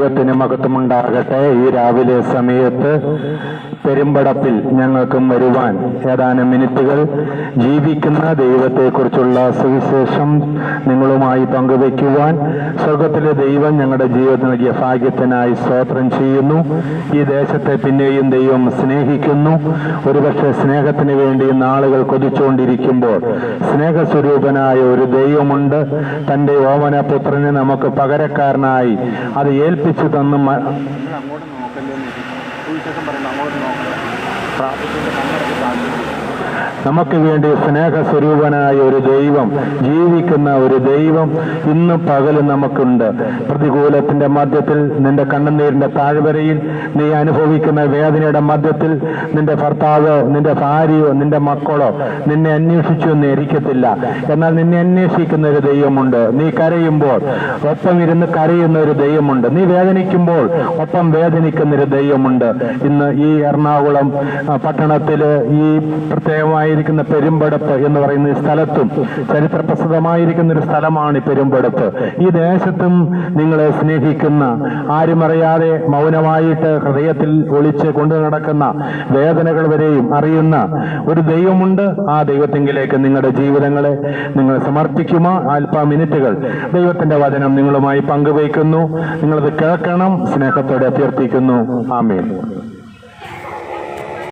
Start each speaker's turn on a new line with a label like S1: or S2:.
S1: ദൈവത്തിന് മഹത്വമുണ്ടാകട്ടെ. ഈ രാവിലെ സമയത്ത് പെരുമ്പടപ്പിൽ ഞങ്ങൾക്കും വരുവാൻ ഏതാനും മിനിറ്റുകൾ ജീവിക്കുന്ന ദൈവത്തെക്കുറിച്ചുള്ള സുവിശേഷം നിങ്ങളുമായി പങ്കുവയ്ക്കുവാൻ സ്വർഗത്തിലെ ദൈവം ഞങ്ങളുടെ ജീവിതത്തിൽ നൽകിയ ഭാഗ്യത്തിനായി സ്തോത്രം ചെയ്യുന്നു. ഈ ദേശത്തെ പിന്നെയും ദൈവം സ്നേഹിക്കുന്നു. ഒരുപക്ഷെ സ്നേഹത്തിന് വേണ്ടി നാളുകൾ കൊതിച്ചുകൊണ്ടിരിക്കുമ്പോൾ സ്നേഹസ്വരൂപനായ ഒരു ദൈവമുണ്ട്. തന്റെ ഓമനപുത്രനെ നമുക്ക് പകരക്കാരനായി അത് ഏൽപ്പിച്ചു തന്നു. നമുക്ക് വേണ്ടി സ്നേഹസ്വരൂപനായ ഒരു ദൈവം, ജീവിക്കുന്ന ഒരു ദൈവം ഇന്ന് പകലും നമുക്കുണ്ട്. പ്രതികൂലത്തിന്റെ മധ്യത്തിൽ, നിന്റെ കണ്ണുനീരിന്റെ താഴ്വരയിൽ, നീ അനുഭവിക്കുന്ന വേദനയുടെ മധ്യത്തിൽ നിന്റെ ഭർത്താവോ നിന്റെ ഭാര്യയോ നിന്റെ മക്കളോ നിന്നെ അന്വേഷിച്ചു എന്ന് ഇരിക്കത്തില്ല. എന്നാൽ നിന്നെ അന്വേഷിക്കുന്ന ഒരു ദൈവമുണ്ട്. നീ കരയുമ്പോൾ ഒപ്പം ഇരുന്ന് കരയുന്ന ഒരു ദൈവമുണ്ട്. നീ വേദനിക്കുമ്പോൾ ഒപ്പം വേദനിക്കുന്ന ഒരു ദൈവമുണ്ട്. ഇന്ന് ഈ എറണാകുളം പട്ടണത്തില് ഈ പ്രത്യേകമായി പെരുമ്പടപ്പ് എന്ന് പറയുന്ന ഈ സ്ഥലത്തും ചരിത്രപ്രസിദ്ധമായിരിക്കുന്ന ഒരു സ്ഥലമാണ് ഈ പെരുമ്പടപ്പ്. ഈ ദേശത്തും നിങ്ങളെ സ്നേഹിക്കുന്ന, ആരും അറിയാതെ മൗനമായിട്ട് ഹൃദയത്തിൽ ഒളിച്ച് കൊണ്ടു നടക്കുന്ന വേദനകൾ വരെയും അറിയുന്ന ഒരു ദൈവമുണ്ട്. ആ ദൈവത്തെങ്കിലേക്ക് നിങ്ങളുടെ ജീവിതങ്ങളെ നിങ്ങൾ സമർപ്പിക്കുമോ? അല്പ മിനിറ്റുകൾ ദൈവത്തിന്റെ വചനം നിങ്ങളുമായി പങ്കുവയ്ക്കുന്നു. നിങ്ങളത് കേൾക്കണം. സ്നേഹത്തോടെ അഭ്യർത്ഥിക്കുന്നു. ആമേൻ.